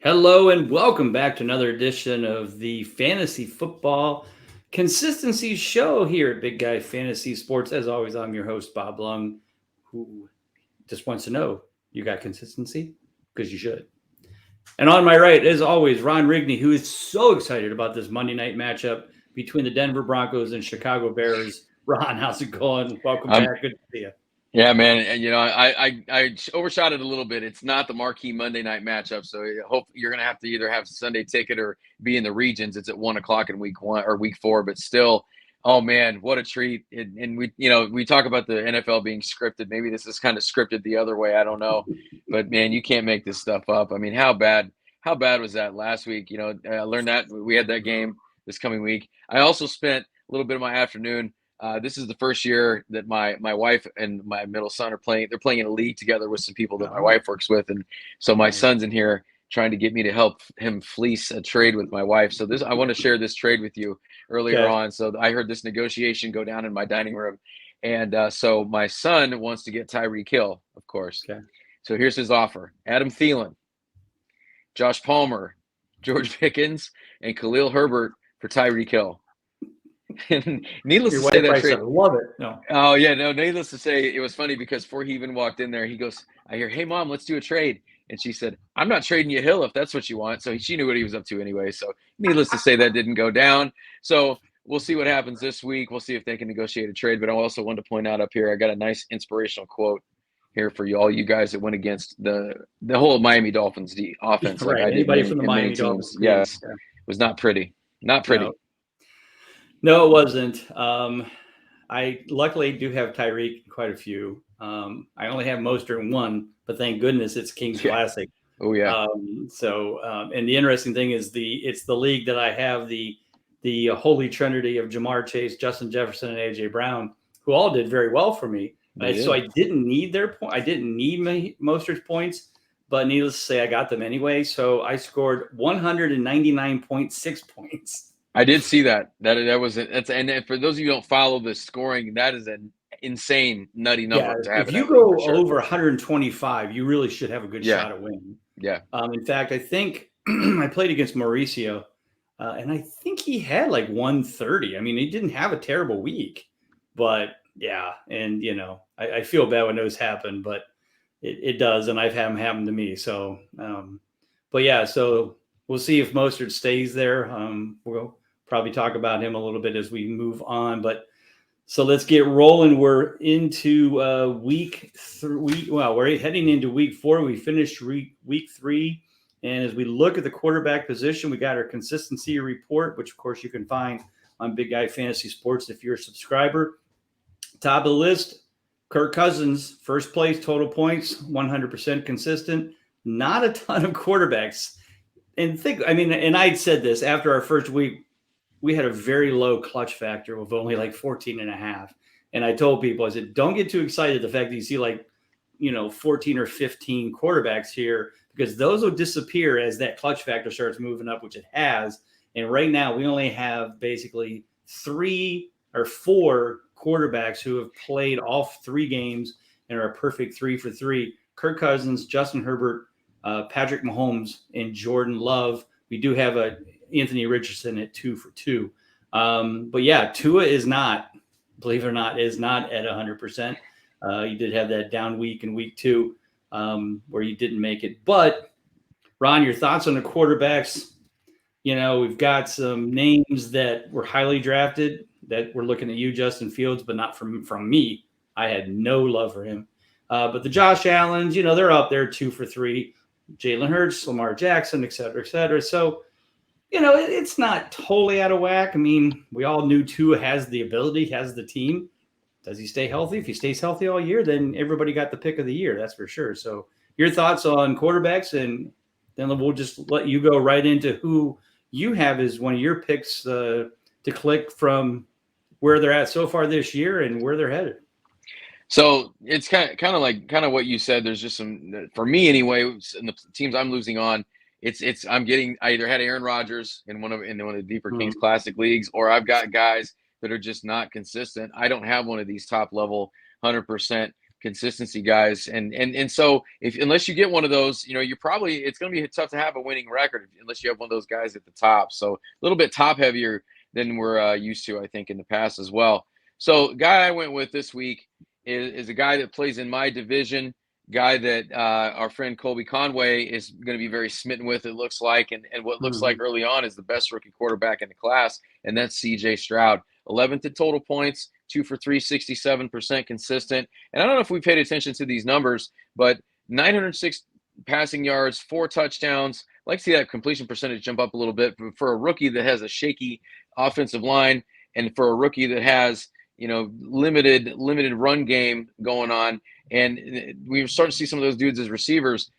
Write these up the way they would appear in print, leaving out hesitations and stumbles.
Hello and welcome back to another edition of the Fantasy Football Consistency Show here at Big Guy Fantasy Sports. As always, I'm your host, Bob Lung, who just wants to know you got consistency? Because you should. And on my right, as always, Ron Rigney, who is so excited about this Monday night matchup between the Denver Broncos and Chicago Bears. Ron, how's it going? Welcome Um, back. Good to see you. yeah, man. And, I overshot it a little bit. It's not the marquee Monday night matchup, so I hope you're gonna have to either have Sunday ticket or be in the regions. It's at 1 o'clock in week 1 or week 4, but still, oh man, what a treat! And we talk about the NFL being scripted. Maybe this is kind of scripted the other way. I don't know, but man, you can't make this stuff up. I mean, how bad? How bad was that last week? I learned that we had that game this coming week. I also spent a little bit of my afternoon. This is the first year that my wife and my middle son are playing. They're playing in a league together with some people that my wife works with, and so my son's in here trying to get me to help him fleece a trade with my wife. So I want to share this trade with you earlier Okay. on. So I heard this negotiation go down in my dining room, and so my son wants to get Tyreek Hill, of course. Okay. So here's his offer: Adam Thielen, Josh Palmer, George Pickens, and Khalil Herbert for Tyreek Hill. And needless Your to say, wife that writes trade. that. Love it. No. Oh yeah, no. Needless to say, it was funny because before he even walked in there, he goes, "I hear, hey mom, let's do a trade." And she said, "I'm not trading you Hill if that's what you want." So she knew what he was up to anyway. So needless to say, that didn't go down. So we'll see what happens this week. We'll see if they can negotiate a trade. But I also wanted to point out up here, I got a nice inspirational quote here for you all, you guys that went against the whole Miami Dolphins offense, like Right. I did Anybody many from the in many Miami Dolphins teams. team. Yes, it was not pretty, not No, pretty. no, it wasn't. I luckily do have Tyreek in quite a few. I only have Mostert in one, but thank goodness it's King's Yeah. Classic. Oh yeah. And the interesting thing is it's the league that I have the holy trinity of Jamar Chase, Justin Jefferson, and AJ Brown, who all did very well for me. They So did. I didn't need their point. I didn't need Mostert's points, but needless to say, I got them anyway. So I scored 199.6 points. I did see that. That was it. And for those of you who don't follow the scoring, that is an insane, nutty Yeah, number to have if in you that league for go sure. over 125, you really should have a good Yeah, shot at winning. yeah. In fact, I think I played against Mauricio, and I think he had like 130. I mean, he didn't have a terrible week, but yeah, and I feel bad when those happen, but it does, and I've had them happen to me. So, but yeah, so we'll see if Mostert stays there. We'll probably talk about him a little bit as we move on, but. So let's get rolling. We're into week 3. Well, we're heading into week 4. We finished week 3. And as we look at the quarterback position, we got our consistency report, which of course you can find on Big Guy Fantasy Sports if you're a subscriber. Top of the list, Kirk Cousins, first place, total points, 100% consistent. Not a ton of quarterbacks. And I'd said this after our first week, we had a very low clutch factor of only like 14 and a half. And I told people, I said, don't get too excited the fact that you see 14 or 15 quarterbacks here, because those will disappear as that clutch factor starts moving up, which it has. And right now we only have basically 3 or 4 quarterbacks who have played all 3 games and are a perfect 3 for 3. Kirk Cousins, Justin Herbert, Patrick Mahomes, and Jordan Love. We do have Anthony Richardson at 2 for 2. But yeah, Tua is not, believe it or not, is not at 100%. He did have that down week in week 2 where he didn't make it. But Ron, your thoughts on the quarterbacks? We've got some names that were highly drafted that we're looking at you, Justin Fields, but not from me. I had no love for him. But the Josh Allens, they're up there 2 for 3. Jalen Hurts, Lamar Jackson, et cetera, et cetera. So, it's not totally out of whack. I mean, we all knew Tua has the ability, has the team. Does he stay healthy? If he stays healthy all year, then everybody got the pick of the year. That's for sure. So your thoughts on quarterbacks, and then we'll just let you go right into who you have as one of your picks to click from where they're at so far this year and where they're headed. So it's kind of what you said. There's just some, for me anyway, in the teams I'm losing on. I either had Aaron Rodgers in one of the deeper Kings Classic leagues, or I've got guys that are just not consistent. I don't have one of these top level 100% consistency guys. And so unless you get one of those, you know, it's going to be tough to have a winning record unless you have one of those guys at the top. So a little bit top heavier than we're used to, I think, in the past as well. So guy I went with this week is a guy that plays in my division, guy that our friend Colby Conway is going to be very smitten with, it looks like, and what looks like early on is the best rookie quarterback in the class, and that's CJ Stroud. 11th in total points, 2 for 3, 67% consistent. And I don't know if we paid attention to these numbers, but 906 passing yards, 4 touchdowns. I'd like to see that completion percentage jump up a little bit. But for a rookie that has a shaky offensive line, and for a rookie that has, you know, limited run game going on, and we're starting to see some of those dudes as receivers.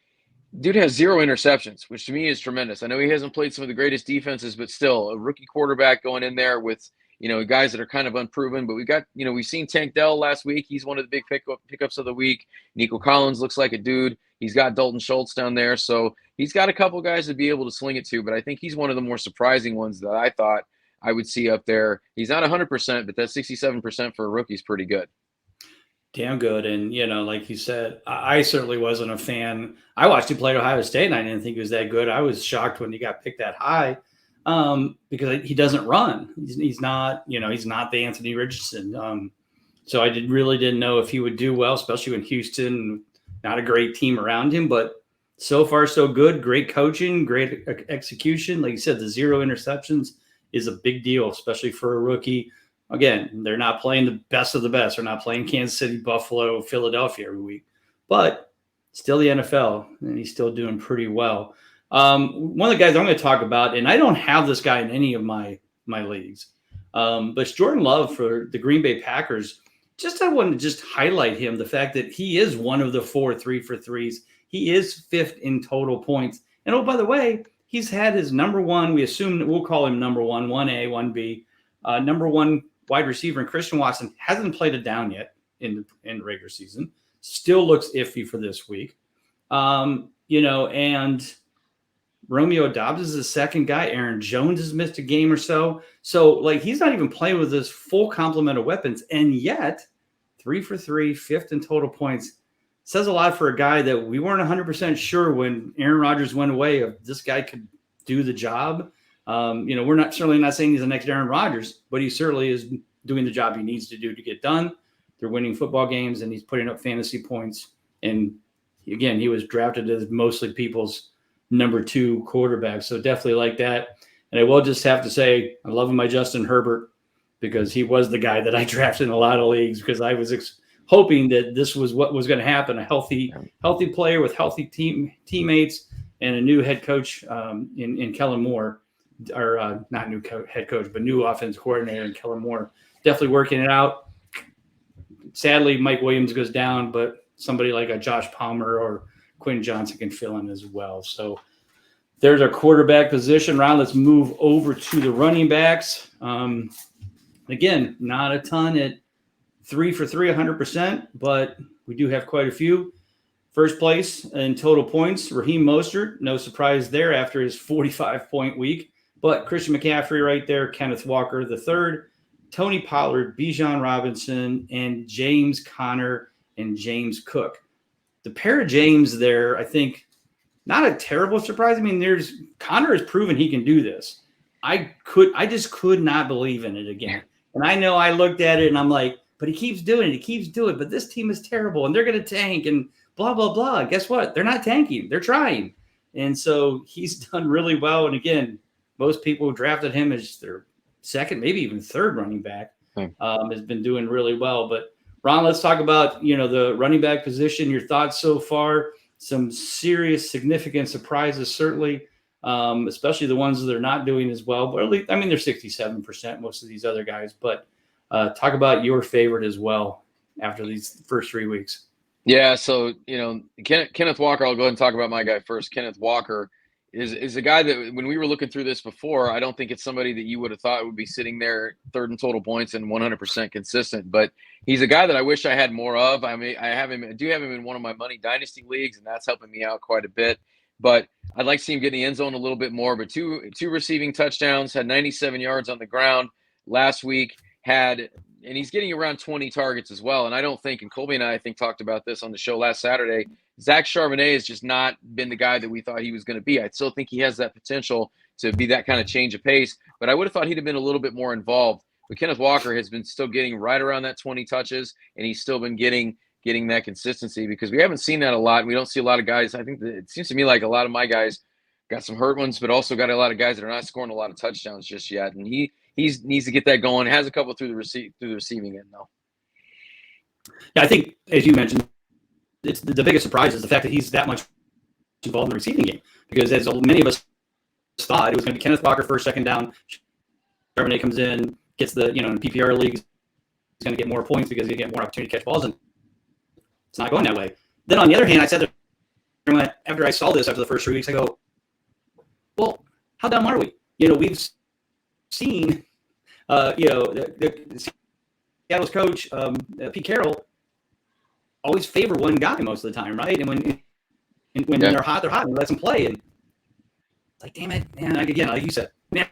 Dude has 0 interceptions, which to me is tremendous. I know he hasn't played some of the greatest defenses, but still a rookie quarterback going in there with, you know, guys that are kind of unproven. But we've seen Tank Dell last week. He's one of the big pickups of the week. Nico Collins looks like a dude. He's got Dalton Schultz down there. So he's got a couple guys to be able to sling it to, but I think he's one of the more surprising ones that I thought I would see up there. He's not 100%, but that 67% for a rookie is pretty good. Damn good. And, you know, like you said, I certainly wasn't a fan. I watched him play at Ohio State, and I didn't think he was that good. I was shocked when he got picked that high because he doesn't run. He's not, you know, he's not the Anthony Richardson. So I really didn't know if he would do well, especially in Houston, not a great team around him. But so far, so good. Great coaching, great execution. Like you said, the 0 interceptions is a big deal, especially for a rookie. Again, they're not playing the best of the best. They're not playing Kansas City, Buffalo, Philadelphia every week. But still the NFL, and he's still doing pretty well. One of the guys I'm going to talk about, and I don't have this guy in any of my leagues, but it's Jordan Love for the Green Bay Packers. I wanted to just highlight him, the fact that he is one of the 4 3-for-3s. He is 5th in total points. And, oh, by the way, he's had his number one, we assume that we'll call him number 1, 1A, 1B, number 1 wide receiver, and Christian Watson hasn't played it down yet in the regular season. Still looks iffy for this week. You know, and Romeo Doubs is the second guy. Aaron Jones has missed a game or so. So, like, he's not even playing with this full complement of weapons. And yet, 3 for 3, 5th in total points. Says a lot for a guy that we weren't 100% sure when Aaron Rodgers went away if this guy could do the job. You know, we're certainly not saying he's the next Aaron Rodgers, but he certainly is doing the job he needs to do to get done. They're winning football games, and he's putting up fantasy points. And again, he was drafted as mostly people's number 2 quarterback. So definitely like that. And I will just have to say, I love my Justin Herbert because he was the guy that I drafted in a lot of leagues because I was hoping that this was what was going to happen. A healthy player with healthy teammates and a new head coach in Kellen Moore. Or not new head coach, but new offense coordinator in Kellen Moore. Definitely working it out. Sadly, Mike Williams goes down, but somebody like a Josh Palmer or Quinn Johnson can fill in as well. So there's our quarterback position. Ron, let's move over to the running backs. Again, not a ton at 3 for 3, 100%, but we do have quite a few. First place in total points, Raheem Mostert. No surprise there after his 45-point week. But Christian McCaffrey right there, Kenneth Walker the third, Tony Pollard, Bijan Robinson, and James Conner and James Cook. The pair of James there, I think, not a terrible surprise. I mean, Conner has proven he can do this. I just could not believe in it again. And I know I looked at it and I'm like, but he keeps doing it. But this team is terrible and they're going to tank and blah, blah, blah. Guess what? They're not tanking. They're trying. And so he's done really well. And again, most people who drafted him as their second, maybe even third running back, has been doing really well. But Ron, let's talk about, the running back position, your thoughts so far. Some serious, significant surprises, certainly, especially the ones that are not doing as well. But at least, they're 67%, most of these other guys. But talk about your favorite as well after these first 3 weeks. Yeah, so, Kenneth Walker, I'll go ahead and talk about my guy first. Kenneth Walker is a guy that when we were looking through this before, I don't think it's somebody that you would have thought would be sitting there third in total points and 100% consistent. But he's a guy that I wish I had more of. I do have him in one of my money dynasty leagues, and that's helping me out quite a bit. But I'd like to see him get in the end zone a little bit more. But two receiving touchdowns, had 97 yards on the ground last week, had and he's getting around 20 targets as well. And I don't think, and Colby and I think talked about this on the show last Saturday, Zach Charbonnet has just not been the guy that we thought he was going to be. I still think he has that potential to be that kind of change of pace, but I would have thought he'd have been a little bit more involved. But Kenneth Walker has been still getting right around that 20 touches, and he's still been getting that consistency, because we haven't seen that a lot. We don't see a lot of guys. I think that it seems to me like a lot of my guys got some hurt ones, but also got a lot of guys that are not scoring a lot of touchdowns just yet. And he needs to get that going. Has a couple through the receiving end though. Yeah, I think, as you mentioned, it's the biggest surprise is the fact that he's that much involved in the receiving game, because as many of us thought, it was going to be Kenneth Walker first, second down. Charbonnet comes in, gets the, in PPR leagues, he's going to get more points because he's going to get more opportunity to catch balls, and it's not going that way. Then on the other hand, I said that after I saw this after the first 3 weeks, I go, well, how dumb are we? We've seen, the Seattle's coach, Pete Carroll, always favor one guy most of the time, right? And when they're hot, and lets them play. And it's like, damn it, man! Again, like you said, man,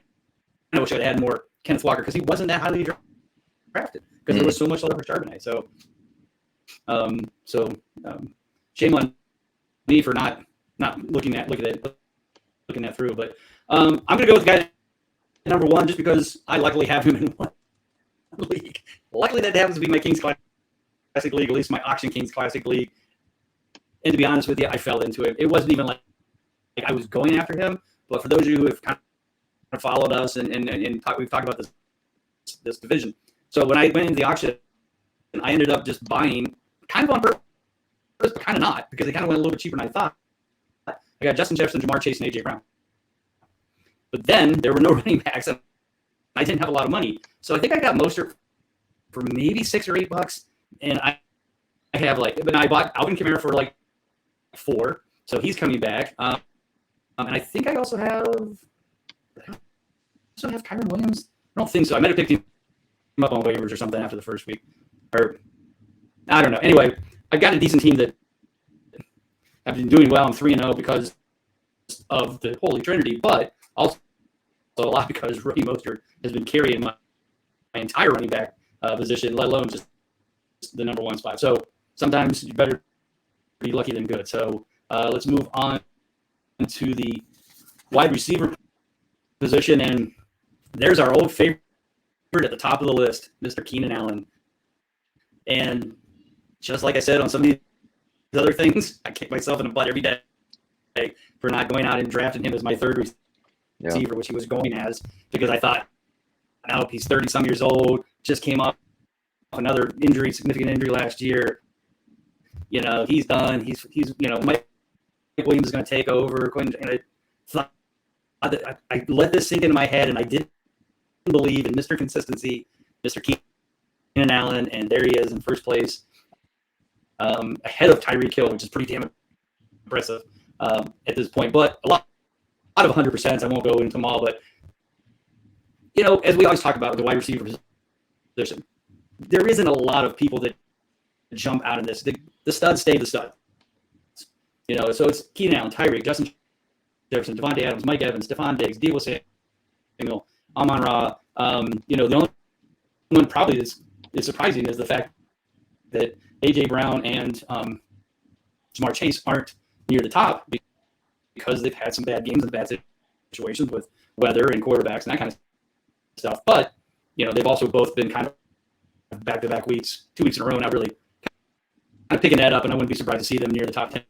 I wish I'd had more Kenneth Walker, because he wasn't that highly drafted, because there was so much love for Charbonnet. So, shame on me for not looking that through. But I'm gonna go with the guy number one, just because I luckily have him in one league. Luckily, that happens to be my Kings Classic League, at least my Auction Kings Classic League. And to be honest with you, I fell into it. It wasn't even like I was going after him. But for those of you who have kind of followed us and we've talked about this division. So when I went into the auction, I ended up just buying kind of on purpose, but kind of not, because they kind of went a little bit cheaper than I thought. I got Justin Jefferson, Jamar Chase, and A.J. Brown. But then there were no running backs, and I didn't have a lot of money. So I think I got Mostert for maybe $6 or $8. And I have but I bought Alvin Kamara for like $4. So he's coming back. And I think I also have Kyron Williams. I don't think so. I might have picked him up on waivers or something after the first week. Or I don't know. Anyway, I've got a decent team that have been doing well. I'm 3-0 because of the Holy Trinity, but also a lot because Raheem Mostert has been carrying my entire running back position, let alone just the number one spot. So sometimes you better be lucky than good. So let's move on to the wide receiver position, and there's our old favorite at the top of the list, Mr. Keenan Allen. And just like I said on some of these other things, I kick myself in the butt every day for not going out and drafting him as my third receiver, which he was going as, because I thought, now he's 30-some years old, just came off another significant injury last year. He's done. He's Mike Williams is going to take over. And I let this sink into my head, and I didn't believe in Mr. Consistency, Mr. Keenan Allen, and there he is in first place, ahead of Tyreek Hill, which is pretty damn impressive at this point. But a lot of 100%. I won't go into them all, but as we always talk about with the wide receiver position, there isn't a lot of people that jump out of this. The studs stay the studs. So it's Keenan Allen, Tyreek, Justin Jefferson, Devontae Adams, Mike Evans, Stephon Diggs, Deebo Samuel, Amon-Ra. The only one probably is surprising is the fact that A.J. Brown and Jamar Chase aren't near the top, because they've had some bad games and bad situations with weather and quarterbacks and that kind of stuff. But, they've also both been kind of back-to-back weeks, 2 weeks in a row, not really kind of picking that up, and I wouldn't be surprised to see them near the top 10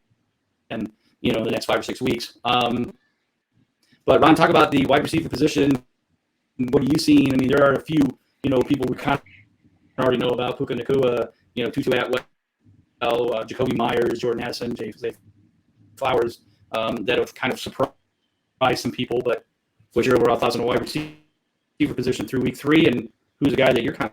the next 5 or 6 weeks. But Ron, talk about the wide receiver position. What are you seeing? I mean, there are a few, people we kind of already know about: Puka Nacua, Tutu Atwell, Jacoby Myers, Jordan Addison, Jay Flowers, that have kind of surprised some people. But what's your overall thoughts on the wide receiver position through week 3, and who's the guy that you're kind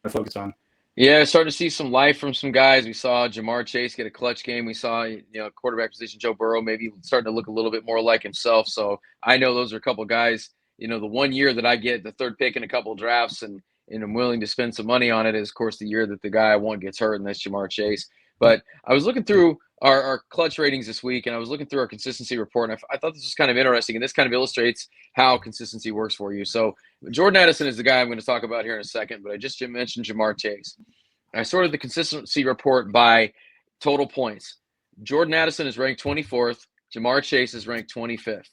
of focused on? Yeah, starting to see some life from some guys. We saw Jamar Chase get a clutch game. We saw, quarterback position, Joe Burrow maybe starting to look a little bit more like himself. So I know those are a couple of guys. The 1 year that I get the third pick in a couple of drafts and I'm willing to spend some money on it is, of course, the year that the guy I want gets hurt, and that's Jamar Chase. But I was looking through our clutch ratings this week, and I was looking through our consistency report, and I thought this was kind of interesting, and this kind of illustrates how consistency works for you. So Jordan Addison is the guy I'm going to talk about here in a second, but I just mentioned Jamar Chase. I sorted the consistency report by total points. Jordan Addison is ranked 24th. Jamar Chase is ranked 25th.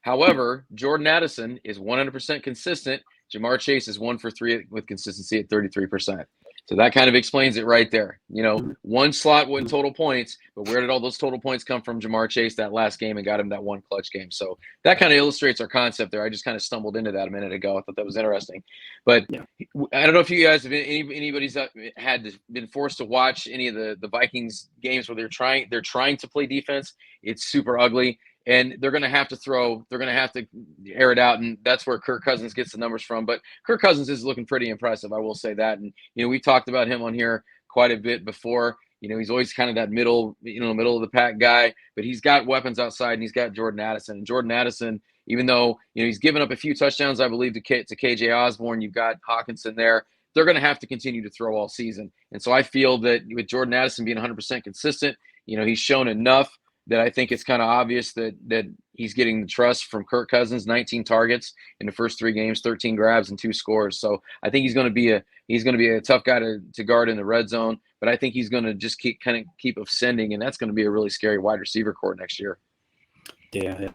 However, Jordan Addison is 100% consistent. Jamar Chase is 1 for 3 with consistency at 33%. So that kind of explains it right there. You know, one slot won total points, but where did all those total points come from? Jamar Chase that last game and got him that one clutch game. So that kind of illustrates our concept there. I just kind of stumbled into that a minute ago. I thought that was interesting. But yeah. I don't know if you guys have been, anybody's been forced to watch any of the Vikings games where they're trying to play defense. It's super ugly. And they're going to have to throw. They're going to have to air it out, and that's where Kirk Cousins gets the numbers from. But Kirk Cousins is looking pretty impressive, I will say that. And we talked about him on here quite a bit before. He's always kind of that middle of the pack guy, but he's got weapons outside, and he's got Jordan Addison. And Jordan Addison, even though he's given up a few touchdowns, I believe to KJ Osborne, you've got Hawkinson there. They're going to have to continue to throw all season. And so I feel that with Jordan Addison being 100% consistent, he's shown enough that I think it's kind of obvious that he's getting the trust from Kirk Cousins. 19 targets in the first 3 games, 13 grabs and 2 scores. So I think he's going to be a tough guy to guard in the red zone. But I think he's going to just keep ascending, and that's going to be a really scary wide receiver core next year. Yeah,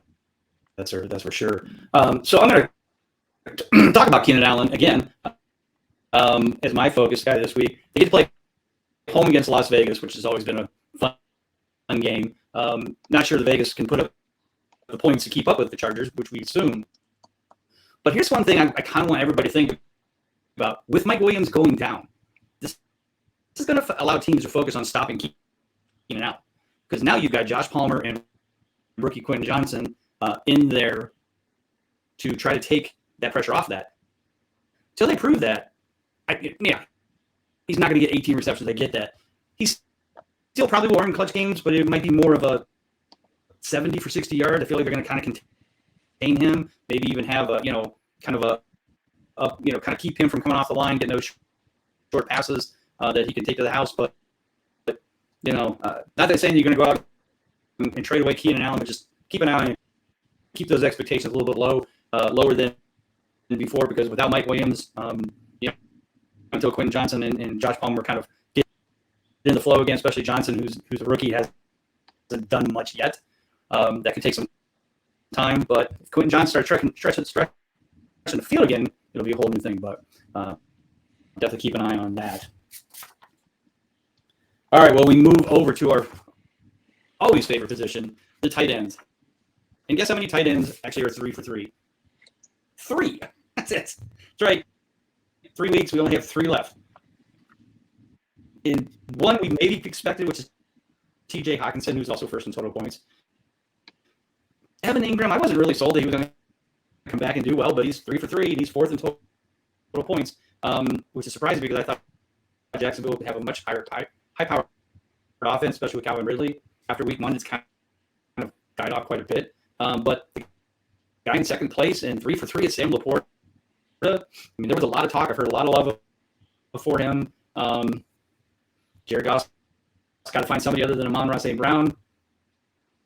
that's for sure. So I'm going to talk about Keenan Allen again as my focus guy this week. They get to play home against Las Vegas, which has always been a fun game. Not sure the Vegas can put up the points to keep up with the Chargers, which we assume. But here's one thing I kind of want everybody to think about. With Mike Williams going down, this is going to allow teams to focus on stopping Keenan Allen. Because now you've got Josh Palmer and rookie Quentin Johnson in there to try to take that pressure off that. Until they prove that, he's not going to get 18 receptions. I get that. He's still probably will earn clutch games, but it might be more of a 70 for 60 yards. I feel like they're going to kind of contain him, maybe even have a, kind of keep him from coming off the line, get no short passes that he can take to the house. But not that saying you're going to go out and trade away Keenan Allen, but just keep an eye on him. Keep those expectations a little bit lower than before, because without Mike Williams, until Quentin Johnson and Josh Palmer kind of in the flow again, especially Johnson, who's a rookie, hasn't done much yet. That could take some time, but if Quentin Johnson starts stretching the field again, it'll be a whole new thing. But definitely keep an eye on that. All right, well, we move over to our always favorite position, the tight ends. And guess how many tight ends actually are 3 for 3? 3. That's it. That's right. 3 weeks, we only have 3 left. In one we maybe expected, which is TJ Hawkinson, who's also first in total points. Evan Ingram, I wasn't really sold that he was going to come back and do well, but he's 3 for 3, and he's 4th in total points, which is surprising because I thought Jacksonville would have a much high-powered offense, especially with Calvin Ridley. After week 1, it's kind of died off quite a bit. But the guy in second place and 3 for 3 is Sam Laporta. I mean, there was a lot of talk. I've heard a lot of love for him. Jared Goff's got to find somebody other than Amon-Ra St. Brown.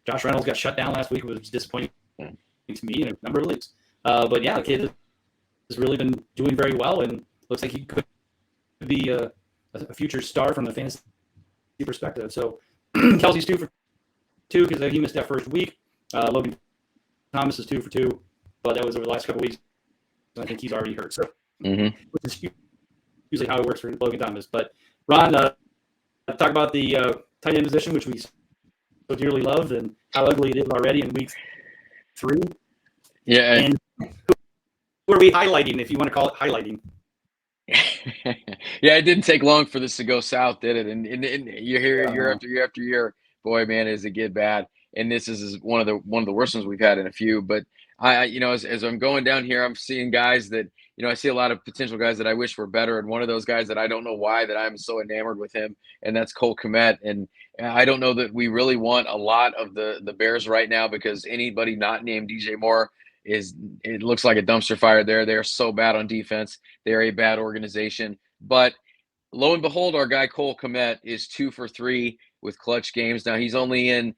Josh Reynolds got shut down last week, which was disappointing to me in a number of leagues. But yeah, the kid has really been doing very well, and looks like he could be a future star from the fantasy perspective. So Kelsey's 2 for 2 because he missed that first week. Logan Thomas is 2 for 2, but that was over the last couple of weeks. I think he's already hurt. So which is usually how it works for Logan Thomas. But Ron, talk about the tight end position, which we so dearly loved, and how ugly it is already in week 3. Yeah. And who are we highlighting, if you want to call it highlighting? Yeah, it didn't take long for this to go south, did it? And you hear year after year after year, boy, man, does it get bad. And this is one of the worst ones we've had in a few. But I as I'm going down here, I'm seeing guys that, I see a lot of potential guys that I wish were better. And one of those guys that I don't know why that I'm so enamored with him, and that's Cole Kmet. And I don't know that we really want a lot of the Bears right now, because anybody not named DJ Moore it looks like a dumpster fire there. They're so bad on defense. They're a bad organization. But lo and behold, our guy Cole Kmet is 2 for 3 with clutch games. Now he's only at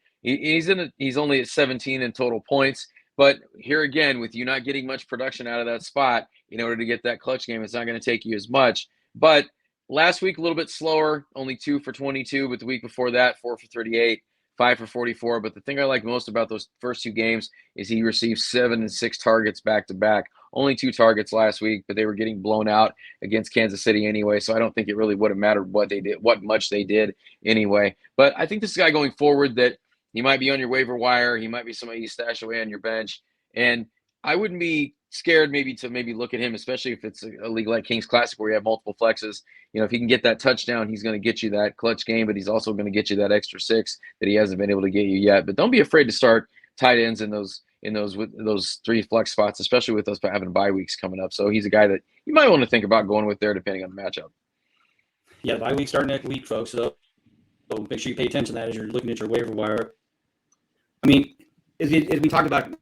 17 in total points. But here again, with you not getting much production out of that spot, in order to get that clutch game, it's not going to take you as much. But last week, a little bit slower, only 2 for 22, but the week before that, 4 for 38, 5 for 44. But the thing I like most about those first 2 games is he received 7 and 6 targets back to back. Only 2 targets last week, but they were getting blown out against Kansas City anyway. So I don't think it really would have mattered what much they did anyway. But I think this guy going forward that he might be on your waiver wire. He might be somebody you stash away on your bench. And I wouldn't be scared to look at him, especially if it's a league like Kings Classic where you have multiple flexes. If he can get that touchdown, he's going to get you that clutch game, but he's also going to get you that extra 6 that he hasn't been able to get you yet. But don't be afraid to start tight ends in those 3 flex spots, especially with us having bye weeks coming up. So he's a guy that you might want to think about going with there depending on the matchup. Yeah, bye week starting next week, folks. So make sure you pay attention to that as you're looking at your waiver wire. I mean, as we talked about,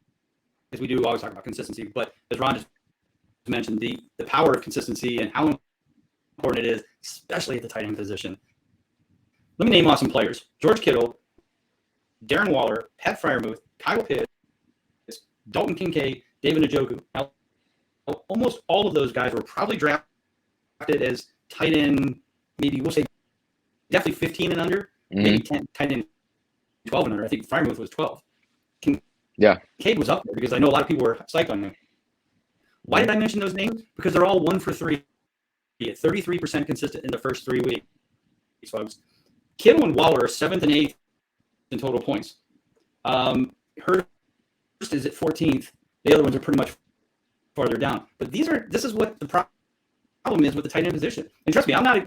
as we do always talk about consistency, but as Ron just mentioned, the power of consistency and how important it is, especially at the tight end position. Let me name off some players: George Kittle, Darren Waller, Pat Freiermuth, Kyle Pitts, Dalton Kincaid, David Njoku. Now, almost all of those guys were probably drafted as tight end, maybe we'll say definitely 15 and under, maybe 10, tight end 12 and under. I think Freiermuth was 12. Kincaid was up there because I know a lot of people were psyched on him. Why did I mention those names? Because they're all 1 for 3 at 33% consistent in the first 3 weeks, folks. Kittle and Waller are 7th and 8th in total points. Hurst is at 14th. The other ones are pretty much farther down. But this is what the problem is with the tight end position. And trust me, I'm not going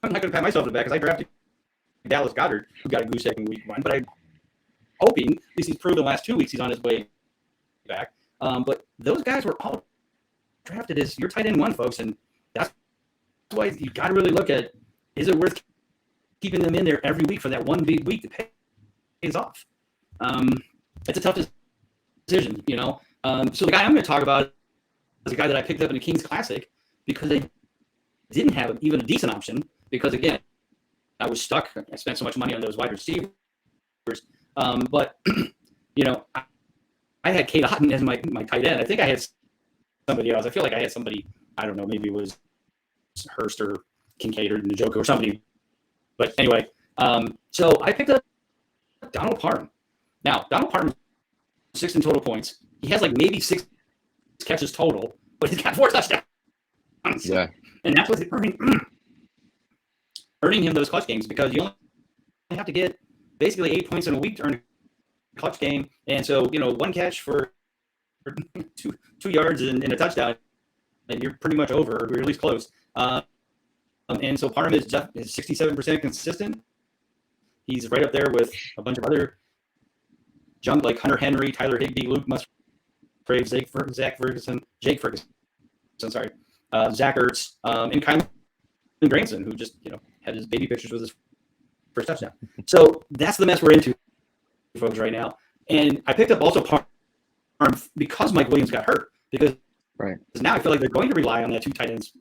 to pat myself on the back because I drafted Dallas Goedert, who got a goose egg in week 1. But I'm hoping, at least he's proved the last 2 weeks he's on his way back. But those guys were all drafted as your tight end 1, folks, and that's why you got to really look at, is it worth keeping them in there every week for that one big week that pays off? It's a tough decision, So the guy I'm going to talk about is a guy that I picked up in the Kings Classic because they didn't have even a decent option because, again, I was stuck. I spent so much money on those wide receivers. But, I had Kate Otten as my tight end. I think I had somebody else. I feel like I had somebody, I don't know, maybe it was Hurst or Kincaid or Njoku or somebody. But anyway, so I picked up Donald Parham. Now, Donald Parham, 6 in total points. He has like maybe 6 catches total, but he's got 4 touchdowns. Yeah. And that's what's earning him those clutch games because you only have to get basically 8 points in a week to earn a clutch game. And so, 1 catch for 2 yards and a touchdown, and you're pretty much over, or at least close. And so Parham is 67% consistent. He's right up there with a bunch of other junk like Hunter Henry, Tyler Higbee, Luke Musgrave, Jake Ferguson, Zach Ertz, and Kylan Granson, who just had his baby pictures with his first touchdown. So that's the mess we're into, folks, right now. And I picked up also Parham because Mike Williams got hurt. Because now I feel like they're going to rely on that 2 tight ends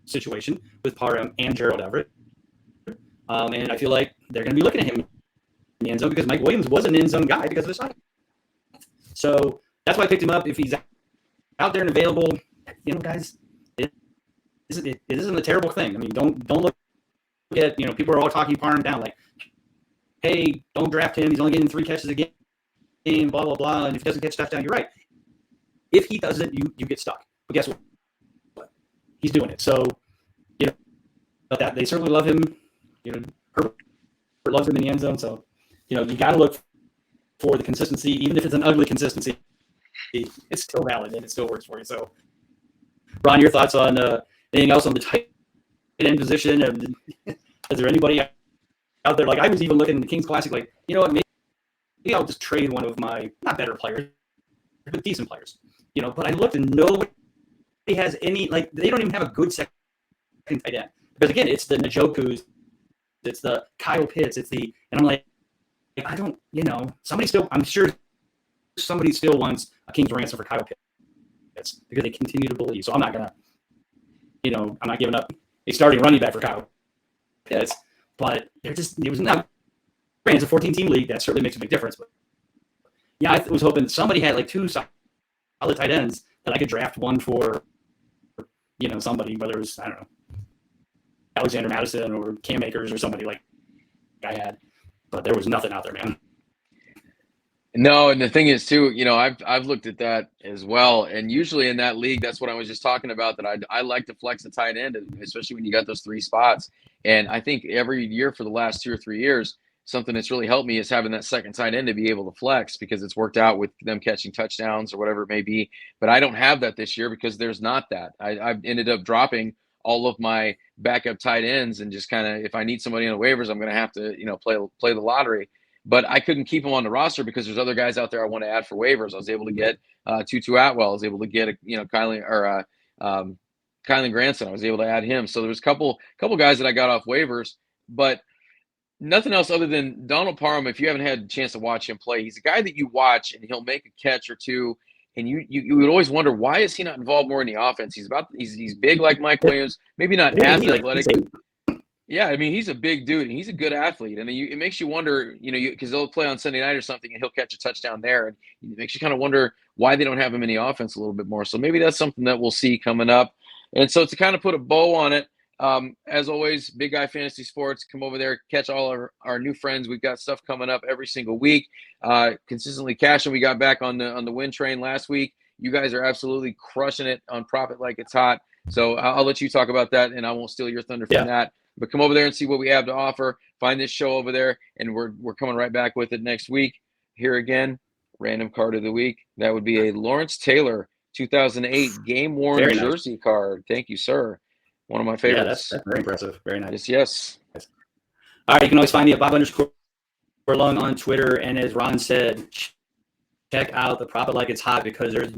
situation with Parham and Gerald Everett. And I feel like they're going to be looking at him in the end zone because Mike Williams was an end zone guy because of his height. So that's why I picked him up. If he's out there and available, guys, it isn't a terrible thing. I mean, don't look at, people are all talking Parham down like, hey, don't draft him. He's only getting 3 catches a game, blah, blah, blah. And if he doesn't catch touchdown, you're right. If he doesn't, you get stuck. But guess what? He's doing it. So, but that they certainly love him. Herbert loves him in the end zone. So, you got to look for the consistency, even if it's an ugly consistency. It's still valid and it still works for you. So, Ron, your thoughts on anything else on the tight end position? And is there anybody out there? Like I was even looking in the Kings Classic, like, maybe I'll just trade one of my not better players, but decent players. But I looked and nobody has any, like, they don't even have a good second tight end. Because again, it's the Njokus, it's the Kyle Pitts, and I'm like, I don't, I'm sure somebody still wants a King's ransom for Kyle Pitts because they continue to believe. So I'm not gonna, I'm not giving up a starting running back for Kyle Pitts. but it was not. It's a 14-team league. That certainly makes a big difference. But yeah, I was hoping somebody had like 2 solid tight ends that I could draft, one for, somebody, whether it was, I don't know, Alexander Madison or Cam Akers or somebody like I had. But there was nothing out there, man. No, and the thing is too, I've looked at that as well, and usually in that league, that's what I was just talking about. That I like to flex a tight end, especially when you got those 3 spots. And I think every year for the last 2 or 3 years, something that's really helped me is having that second tight end to be able to flex, because it's worked out with them catching touchdowns or whatever it may be. But I don't have that this year because there's not that. I've ended up dropping all of my backup tight ends, and just kind of, if I need somebody on the waivers, I'm going to have to play the lottery. But I couldn't keep him on the roster because there's other guys out there I want to add for waivers. I was able to get Tutu Atwell. I was able to get Kylie Granson. I was able to add him. So there was a couple guys that I got off waivers, but nothing else other than Donald Parham. If you haven't had a chance to watch him play, he's a guy that you watch and he'll make a catch or two, and you would always wonder, why is he not involved more in the offense? He's big like Mike Williams, maybe not as athletic. Yeah, I mean, he's a big dude, and he's a good athlete. And it makes you wonder, because they'll play on Sunday night or something, and he'll catch a touchdown there. And it makes you kind of wonder why they don't have him in the offense a little bit more. So maybe that's something that we'll see coming up. And so to kind of put a bow on it, as always, Big Guy Fantasy Sports, come over there, catch all our new friends. We've got stuff coming up every single week. Consistently cashing. We got back on the win train last week. You guys are absolutely crushing it on Profit Like It's Hot. So I'll let you talk about that, and I won't steal your thunder from that. But come over there and see what we have to offer. Find this show over there, and we're coming right back with it next week. Here again, random card of the week. That would be a Lawrence Taylor 2008 game-worn jersey card. Thank you, sir. One of my favorites. Yeah, that's very impressive. Very nice. Yes. All right, you can always find me at Bob_Lung on Twitter. And as Ron said, check out the Profit Like It's Hot, because there's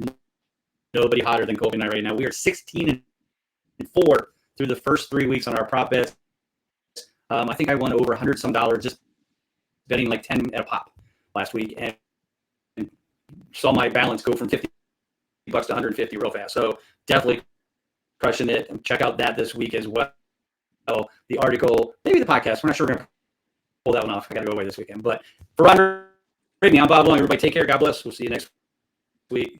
nobody hotter than Colby and I right now. We are 16-4 through the first 3 weeks on our prop bets. I think I won over $100 some just betting like 10 at a pop last week, and saw my balance go from $50 to $150 real fast. So definitely crushing it. And check out that this week as well. The article, maybe the podcast. We're not sure we're going to pull that one off. I got to go away this weekend. But for Ron Rigney, I'm Bob Lung. Everybody take care. God bless. We'll see you next week.